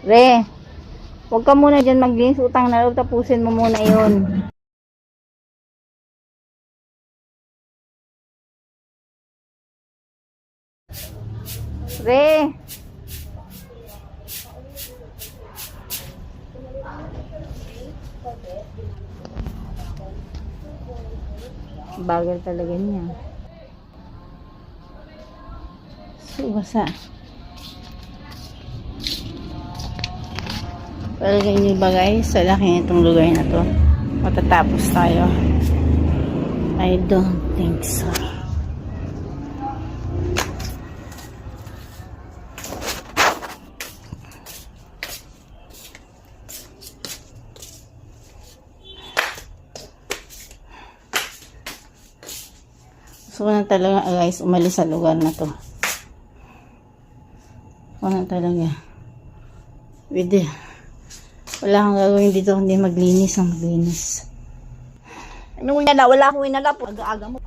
Re, huwag ka muna dyan maglinis. Utang na loob, tapusin mo muna yun. Re. Bagal talaga niya. Subasa. Palagay niyo ba guys, sa laki itong lugar na to, matatapos tayo? I don't think so. So na talaga guys, umalis sa lugar na to. Wala talaga. Pwede. Wala kang gagawin dito kundi maglinis ang maglinis. Anong winala? Wala akong winala po. Aga-aga mo.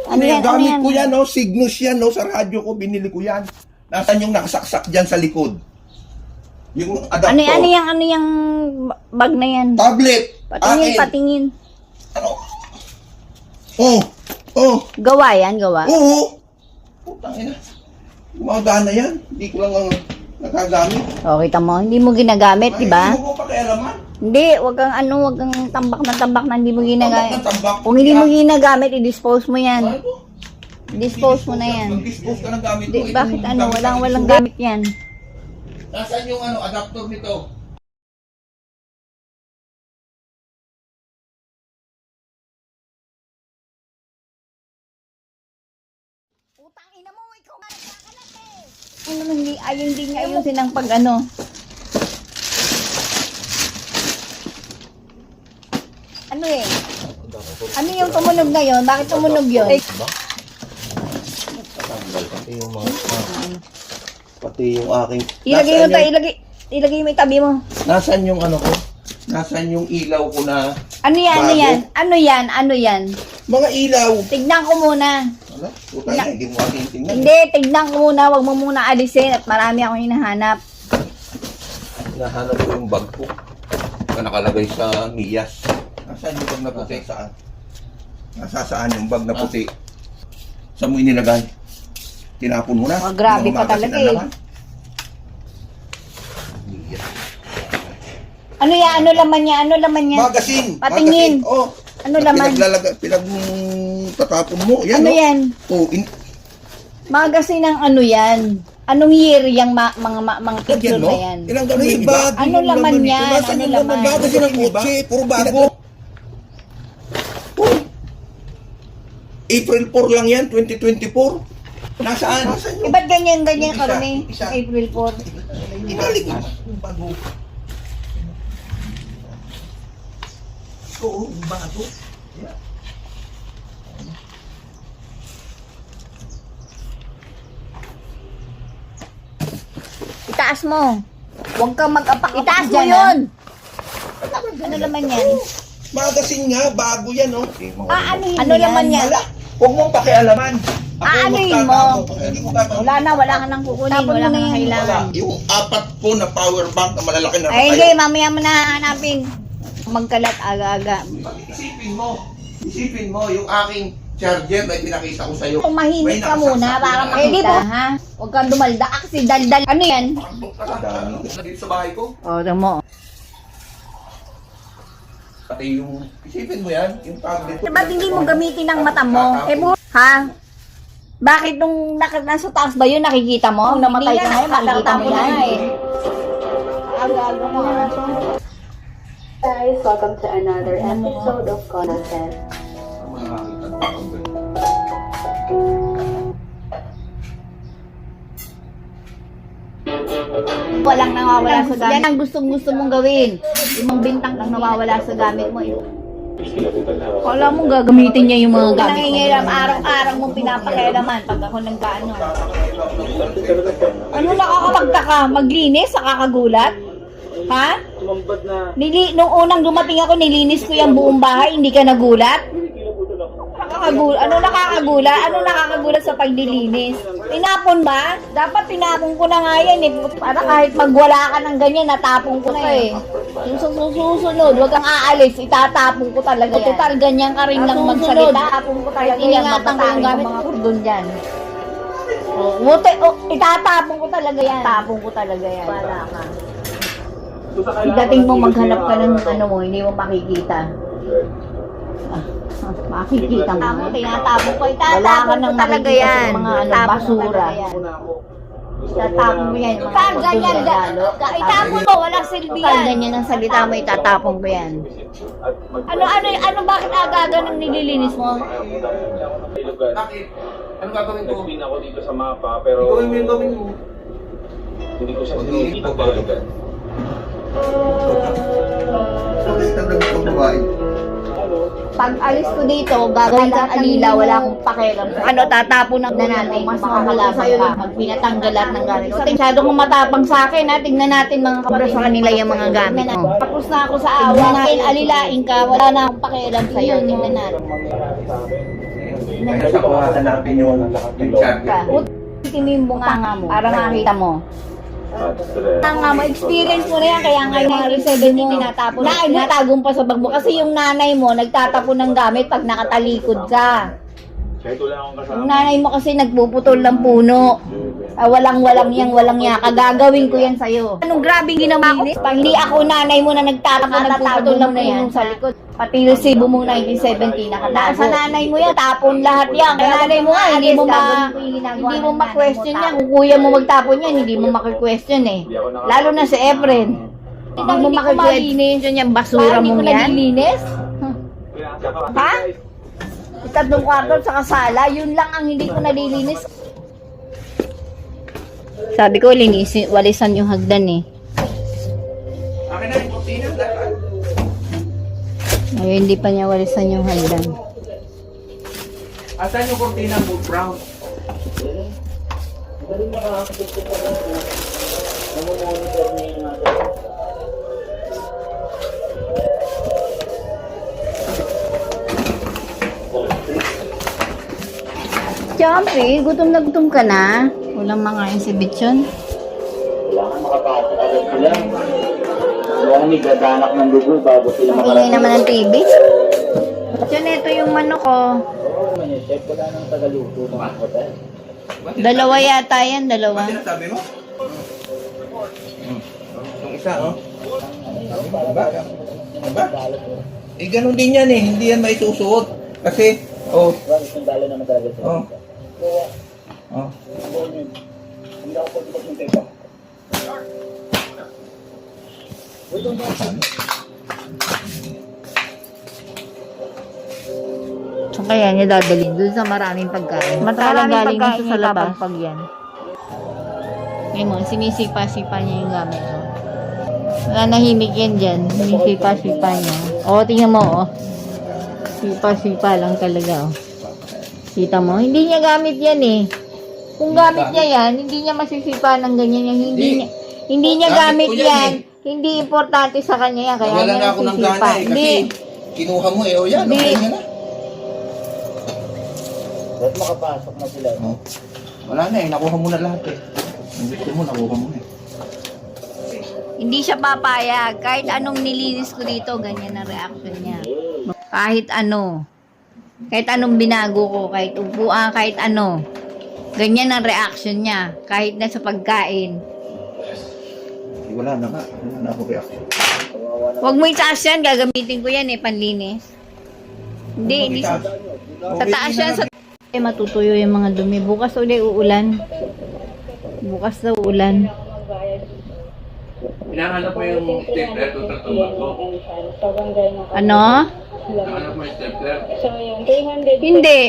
Ano yan? Gamit ko yan, no? Cygnus yan, no? Sa radyo ko, binili ko yan. Nasaan yung nakasaksak dyan sa likod? Yung adapter. Ano yung bag na yan? Tablet. Patingin, patingin. Ano? Oh. Gawa yan, gawa? Oo. Putang ina. Gumagana yan. Hindi ko lang nagagamit. O, kita mo, hindi mo ginagamit, di ba? Hindi mo pakialaman. Hindi, wag kang tambak na hindi mo ginagamit. Tambak na tambak. Kung hindi mo ginagamit, i-dispose mo yan. Ano ito? Dispose mo na yan. Mag-dispose ka ng gamit Di, ko. bakit Ito yung walang gamit. gamit yan? Nasaan yung adapter nito? Utang ina mo, ikaw nga nagkakalat eh. Ano hindi, hindi niya ayusin ang pag ano. Ano eh? Ano yung tumunog na yun? Bakit tumunog yun? Pati yung mga... Pati yung aking... Ilagay mo itabi mo. Nasaan yung ano ko? Nasaan yung ilaw ko na... Ano yan? Ano yan? Mga ilaw! Tignan ko muna. Ano? Puta na, hindi mo aking tingnan. Hindi, tignan ko muna. Huwag mo muna alisin at marami akong hinahanap. Nahanap ko yung bag ko na nakalagay sa Miyas. Nasaan yung bag na puti? Saan? Nasaan yung bag na puti? Saan mo inilagay? Tinapon mo na? Oh, grabe pa talaga eh. Ano yan? Ano laman niya? Ano laman niya? Magazine! Patingin. Magazine. Oh, Ano laman? Tatapon mo. Yan, Ano oh. yan? Oh, Magazine ng ano yan? Anong year yung mga picture yan, no? na yan? Ilang gano'n yung iba? Ano laman yan? Nasaan Ano yung laman? Magazine ng kotse, puro bago. Oh. April 4 lang yan, 2024. Nasaan? Eh, ba't ganyan Isa, karami? isa. April 4. Ibalik mo. Bago. Oo, bago. Yeah. Itaas mo. Huwag kang mag-apak. Itaas mo dyan, yun. Ano laman yan? Magazine nga, bago yan, no? Ano laman yan? Wala. Huwag mong pakialaman. Aanuhin mo. Hindi mo tatapon. Wala ka nang kukunin. Wala ka nang kailangan. Yung 4 po na power bank na malalaki na Ay, hindi. Mamaya mo na hanapin. Magkalat aga-aga. Isipin mo, yung aking charger na pinakita ko sa'yo. Tumahimik ka muna para makita, ha? Huwag kang dumalda. Kasi daldal. Ano yan? Dito sa bahay ko. O, mo. Pati yung, isipin mo yan, yung tablet ko. Ba't hindi mo gamitin ang mata mo? Ha? Bakit nung nasa taas ba yun nakikita mo? Nung namatay ka ngayon, makikita mo yan eh. Aga-aga mo nga. Guys, welcome to another episode of Content. Walang nawawala sa gamit. Yan ang gustong-gusto mong gawin. Yung bintang lang nawawala sa gamit mo. Kala mo gagamitin niya yung mga gamit mo. Nangingiram araw-araw mong pinapakialaman pag ako nagkaano. Ano nakakapagtaka? Maglinis? Nakakagulat? Ha? Nung unang dumating ako, nilinis ko yung buong bahay, hindi ka nagulat? nakakagula sa paglilinis? Tinapon ba? Dapat tinapon ko na nga yan eh. Para kahit magwala ka ng ganyan, natapon ko na eh. Yung susunod, wag kang aalis, itatapon ko talaga yan. Total, ganyan ka rin lang magsalita. Itatapon ko talaga yan. Ingatan ko yung gamit mga kordon dyan. Itatapon ko talaga yan. Tapon ko talaga yan. Wala ka. Dating mo maghanap ka ng ano mo, hindi mo makikita. Makikita mo. Tinatapon ko. Wala ka nang talaga yan. Mga ano, basura. Itatapon mo yan. Ganyan. Itapon mo. Walang silbi yan. Ganyan ang salita mo. Itatapon ko yan. Ano bakit agaga ng nililinis mo? Bakit? Ano gagawin ko? Nag-pin ako dito sa mapa, pero Ikaw yung gawin mo. hindi ko siya sinunod ng balugan. Bakit ang naging pagbabae? Pag alis ko dito, gagawin kang alila, wala akong pakialam. Ano, tatapon na natin, mas makakalaban sa'yo pag pinatanggal lahat ng gamit. So, masyado kong matapang sa akin, ha? Tingnan natin mga kapatid sa kanila yung mga gamit mo. Tapos na ako sa awa natin, alilain ka, wala na akong pakialam sa'yo. Tingnan natin. Kaya sa kuhasan natin yung chat. Ulitin mo yung bunganga mo, para makita mo. Tanga mo, experience mo na yan, kaya nga yung mga reserve mo tinatapon. Natagong pa sa bag mo. Kasi yung nanay mo, nagtatapon ng gamit pag nakatalikod ka. Kahit wala akong kasama. Yung nanay mo kasi nagpuputol ng puno. Walang yaka. Gagawin ko yan sa'yo. Anong grabing ginawa ko? Pag hindi ako nanay mo na nagpuputol ng puno sa likod. Pati resibo mo 1970 nakatago. Sa nanay mo yan, tapon lahat yan. Kaya nanay mo nga, hindi mo ma-question yan. Kung kuya mo magtapon yan, hindi mo ma-question eh. Lalo na si Efren. Hindi mo ma-question yan, basura mo yan. Nililinis? Ha? Tatlong kwarto sa kasala, yun lang ang hindi ko nalilinis. Sabi ko, walisan yung hagdan eh. Akin na yung kurtina, dapat. Ay, hindi pa niya walisan yung hagdan. Asan yung kurtina mo, brown? Siyempre, gutom na gutom ka na. Walang makain si Bichon. Kailangan makapasok agad sila. Kailangan may gaganak ng dugo bago sila Ang ingay naman ng TV. Bichon, ito yung manok ko. Check ko lang ng tagaluto ng hotel. Dalawa yata yan, dalawa. Ano sinasabi mo? Yung isa, oh. Diba? Eh, ganun din yan eh. Hindi yan maisusuot. Kasi, oh. Sundalo naman talaga sila. Oh. Oh. Hindi ako pagbukas ng tepa. So kaya niya dadalhin doon sa maraming pagkain. Maraming pagkain sa labas pag yan. Ngayon mo, sinisipa-sipa niya yung gamit mo. Wala nahimik yan dyan. Sinisipa-sipa niya. O, tingnan mo, oh. Sipa-sipa lang talaga, oh. Kita mo? Hindi niya gamit yan eh. Kung gamit niya yan, hindi niya masisipa ng ganyan yan. Hindi niya gamit Gamit ko yan yan. Hindi importante sa kanya yan. Kaya Wala niya na ako ng nasisipa. gana eh. Kasi Hindi. kinuha mo eh. O yan, Hindi. okay na. Ba't makapasok na sila? Oh. Wala na eh. Nakuha mo na lahat eh. Ang gusto mo, nakuha mo eh. Hindi siya papayag. Kahit anong nilinis ko dito, ganyan ang reaction niya. Kahit ano. Kahit anong binago ko, kahit upuan, kahit ano. Ganyan ang reaction niya. Kahit na sa pagkain. Wala na nga. Wala na ako reaction. Huwag mo itaas yan. Gagamitin ko yan eh, panlinis. Hindi sa taas yan. Sa matutuyo yung mga dumi. Bukas uli uulan. Bukas daw uulan. Hinahanap mo yung stapler to sa tumago. Ano? Hinahanap mo yung stapler. Hindi.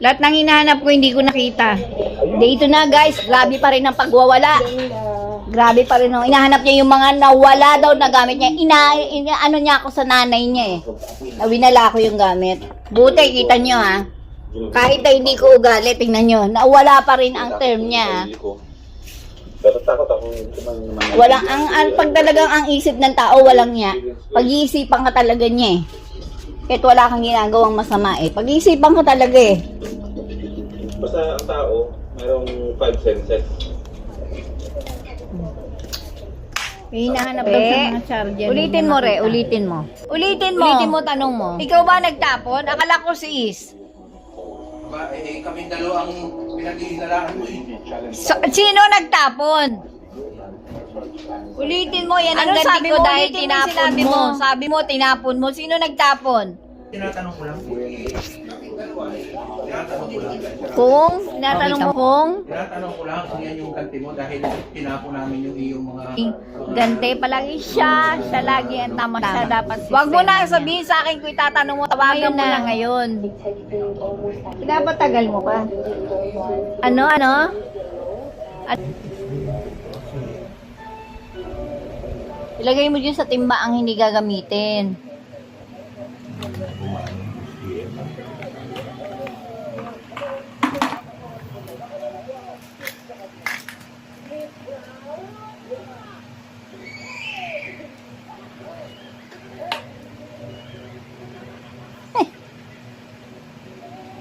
Lahat ng hinahanap ko, hindi ko nakita. Dito na guys, grabe pa rin ang pagwawala. Grabe pa rin. Hinahanap niya yung mga nawala daw na gamit niya. Ano niya ako sa nanay niya eh. Nawinala ko yung gamit. Buti, kita nyo ha. Kahit na hindi ko ugali, tingnan nyo. Nawala pa rin ang term niya ha. Pero takot ako naman. Walang, pag talagang ang isip ng tao, walang niya. Pag-iisipan ka talaga niya eh. Kahit wala kang ginagawang masama eh. Pag-iisipan ko talaga eh. Basta ang tao, mayroong 5 senses. May hinahanap daw sa mga charger. Ulitin mo, Re. Ulitin mo. Ulitin mo, tanong mo. Ikaw ba nagtapon? Akala ko si Is. Ba, kaming dalawa ang pinag-iinalaan mo eh. Sino nagtapon? Ulitin mo, yan ang sabi ko dahil tinapon mo. Sabi mo, tinapon mo. Sino nagtapon? Tinatanong ko lang. Kung? Tinatanong mo kung? Tinatanong ko lang kung yan yung ganti mo dahil tinapon namin yung iyong mga... Gante palagi siya. Siya lagi ang tama. Siya dapat. Huwag mo na sabihin sa akin kung itatanong mo. Tawagan mo na ngayon. Dapat tagal mo pa. Ano? At ilagay mo dyan sa timba ang hindi gagamitin.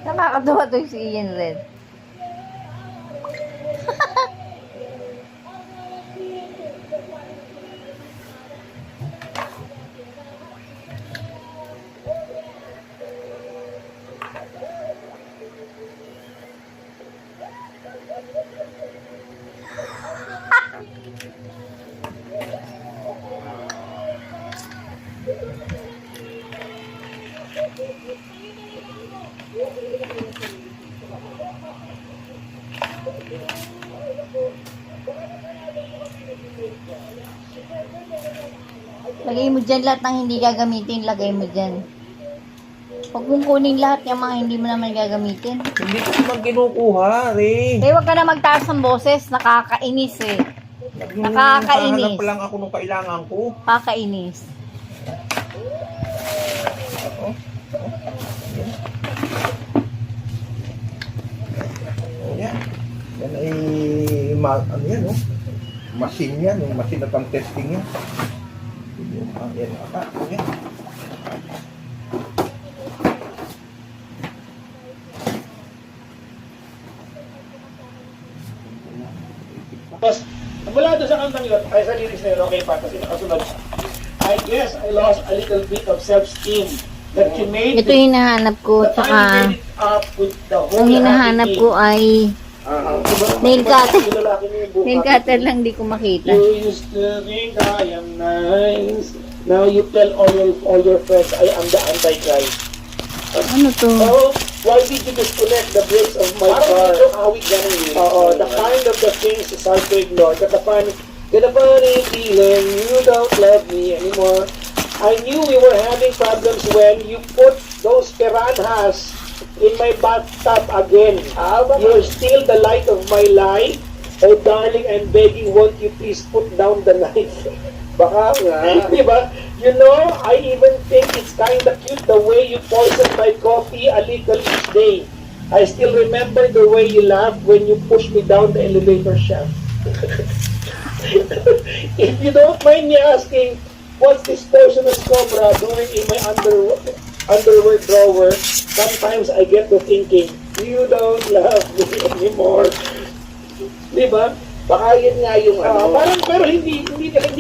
Nakakatuwa to si Ian Red. Lagay mo dyan lahat ng hindi gagamitin, lagay mo dyan. Huwag mong kunin lahat yung mga hindi mo naman gagamitin. Hindi ko naman kinukuha, Re. Eh, huwag ka na magtaas ng boses, nakakainis eh. Nakakainis. Nakahanap lang ako nung kailangan ko. Nakakainis. Yan. Yan ay, ano yan, oh. Machine yan, yung machine na pang-testing yan. Yan, yan. Tapos, mula doon sa kantang yun, ay sa lyrics na yun, okay pa, kasi nakasunod. I guess I lost a little bit of self-esteem that you made. Ito yung hinahanap ko, that I tsaka made it up with the whole ang hinahanap ko ay nail cutter. Nail cutter lang, di ko makita. You used to think I am nice. Now you tell all your friends I am the Antichrist. Ano to? Oh, why did you disconnect the brakes of my car? The kind of the things is hard to ignore. Get the funny feeling you don't love me anymore. I knew we were having problems when you put those piranhas in my bathtub again. You're still the light of my life. Oh darling, I'm begging, won't you please put down the knife? Baka nga. Diba? You know, I even think it's kinda cute the way you poisoned my coffee a little each day. I still remember the way you laughed when you pushed me down the elevator shaft. If you don't mind me asking, what's this poisonous cobra doing in my underwear drawer? Sometimes I get to thinking, you don't love me anymore. Diba? Baka yun nga yung Parang, pero hindi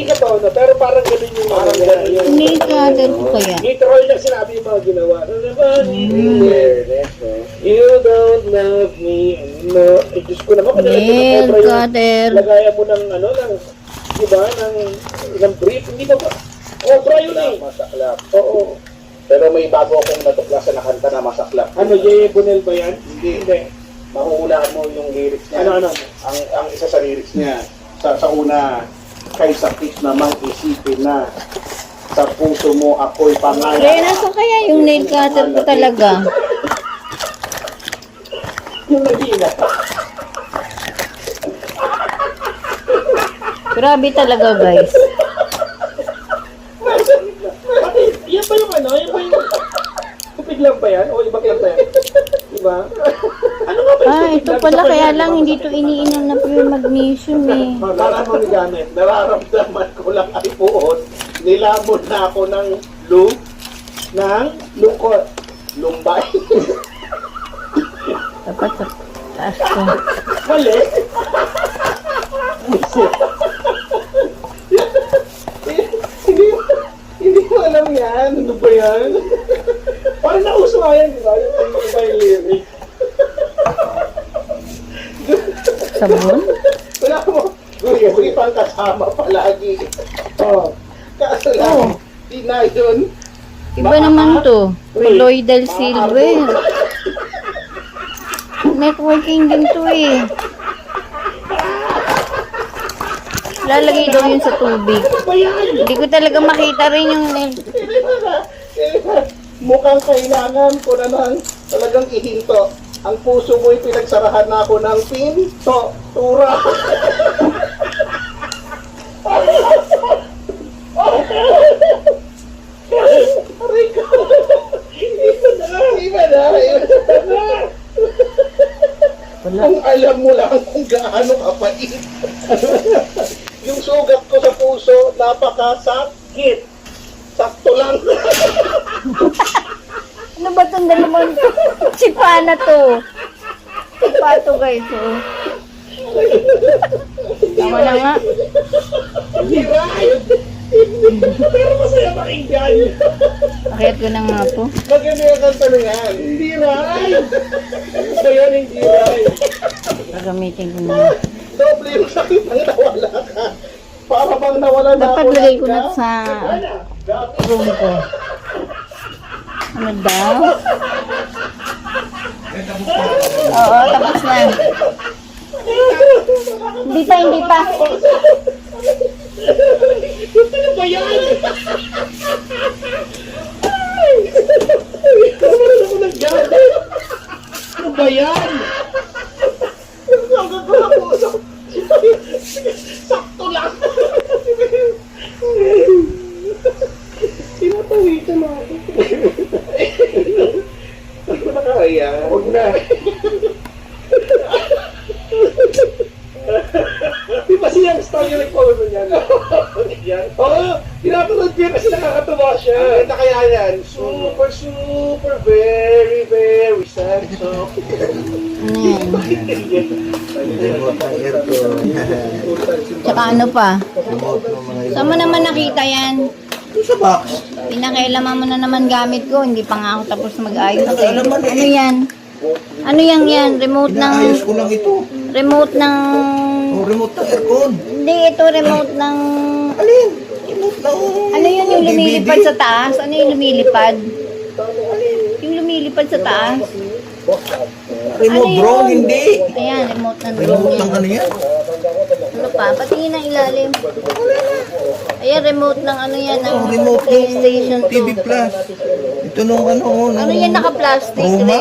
ka to, no? Pero parang ganun yung Parang ganun yung Nail cutter ko kaya. Dito Roy na sinabi yung mga ginawa. awareness, no? You don't love me anymore. Eh, Diyos ko naman, Nail cutter. lagayan mo ng, diba, ng brief, hindi ba ba? Cobra yun eh. Masaklap. Oo. Pero may bago akong natuklasan na kanta na masaklap. Ano, J.A. Bonel ba yan? Hindi. Mahuhulaan mo yung lyrics niya. Ano? Ang isa sa lyrics niya, sa una, kay sakit namang isipin na sa puso mo ako'y pangalan. Kaya nasa kaya yung nail cutter ko talaga. Yung nagina. Grabe talaga guys. Yan ba yung ano? Yan ba yung... Kupig lang ba yan? O ibang lang ba yan? Diba? Ano nga ba yung stupid Ito lang? pala Isa pa kaya yan, lang diba? hindi to iniinom na pure magnesium eh. Para mo gamit, nararamdaman ko lang ay buod. Nilamon na ako ng lube. ng lungkot. Lumbay. Dapat sa taas ko. Mali. hindi, hindi mo alam yan. Ano ba yan? Parang nauso nga yan, di ba? Yung lyric. Sabon? Wala mo. Guri pang kasama palagi. Oh. Kaso lang, di na yun. Iba naman to. Colloidal silver. Networking din to eh. Lalagay daw yun sa tubig. Hindi ko talaga makita rin yung Mukhang kailangan ko na ng talagang ihinto. Ang puso mo'y pinagsarahan na ako ng pinto. Tura. Aray ko. Iba na. Ang alam mo lang kung gaano kapait. Yung sugat ko sa puso, napakasakit. Sakto lang. Ano ba itong dalawang sipa na to? Sipa to guys, oh. Tama na nga. Hindi right. Pero masaya pakinggan. Pakiyat ko na nga to. Maganda yung kanta na yan. Hindi right. Ba yan, hindi right. Gagamitin ko na. Doble yung sakit ang nawala ka. Para bang nawala na Dapat ako lagay ng ko na gas. sa room ko. Ano daw? Oo, tapos na. Hindi pa, hindi pa. Ano ba yan? Ay! Nawalan ako ng gamit. Ano ba yan? Ang gagawin ko sa... Sakto lang. Pinatawitan ako. Hindi ko na kaya. Huwag na. Di ba siyang story yung nag-follow niyan? Oo, pinapanood ko yan kasi nakakatawa siya. Ang kaya yan, super, super, very, very sad. So, Ano yan? Tsaka ano pa? Saan mo naman nakita yan? Sa box. Pinakailaman mo na naman gamit ko. Hindi pa nga ako tapos mag-ayos eh. Ano yan? Ano yan? Remote ng... Inaayos ko lang ito. Remote ng... Oh, remote ng aircon. Hindi, ito remote ng... Alin? Remote ng... Ano yun yung DVD? lumilipad sa taas? Ano yung lumilipad? Yung lumilipad sa taas? Remote Ano yun? drone, hindi. Ayan, remote ng drone Remote yan. ng ano yan? Ano pa? Patingin ang ilalim. Ayan, remote ng ano yan, ng Oh, remote ng PlayStation 2. TV Plus. Ito nung ano, Ano yan naka-plastic? Roma?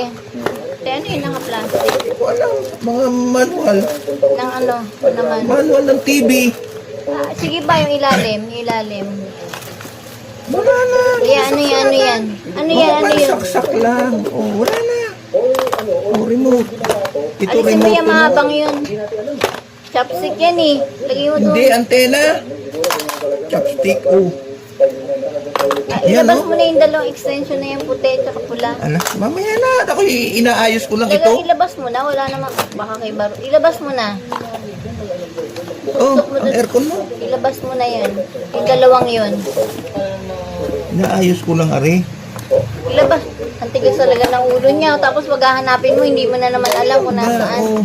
Ano yan naka-plastic? Hindi ko alam. Mga manual. Ng ano? Naman. Manual ng TV. Ah, sige ba yung ilalim? Yung ilalim. Wala na. Ayan, ano yan? Ano yan? Ano yan? Ano Mga yun? saksak lang. Oh, wala na. Oh, remote. Ito Alisin mo remote. yung ko, no? mahabang yun. Chopstick yan eh. Lagay mo doon. Hindi, antena. Chopstick. Oh. Ah, Yan, ilabas oh. mo na yung dalawang extension na yung puti at saka pula. Ala, mamaya na. Ako inaayos ko lang ito. Ilabas mo na. Wala naman. Baka kay Baro. Ilabas mo na. Oh, ang aircon mo. Ilabas mo na yan. Yung dalawang yun. Inaayos ko lang, are. Ilabas. Ang tigas talaga ng ulo niya. Tapos pag hahanapin mo, hindi mo na naman alam kung nasaan. Oh,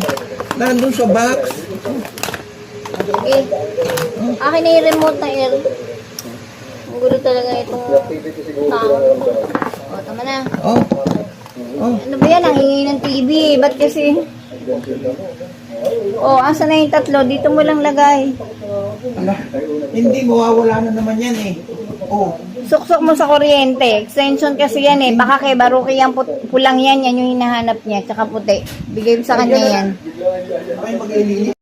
nandun sa box. Okay. Akin na yung remote na air. Ang gulo talaga itong tao. O, tama na. Oh. Oh. Ano ba yan? Ang hingi ng TV. Ba't kasi? O, asa na yung tatlo? Dito mo lang lagay. Ala, hindi mawawala na naman yan eh. Oh. Suksok mo sa kuryente. Extension kasi yan eh. Baka kay Baruki yung pulang yan. Yan yung hinahanap niya. Tsaka puti. Bigay mo sa kanya yan. Ay, mag-ilinis.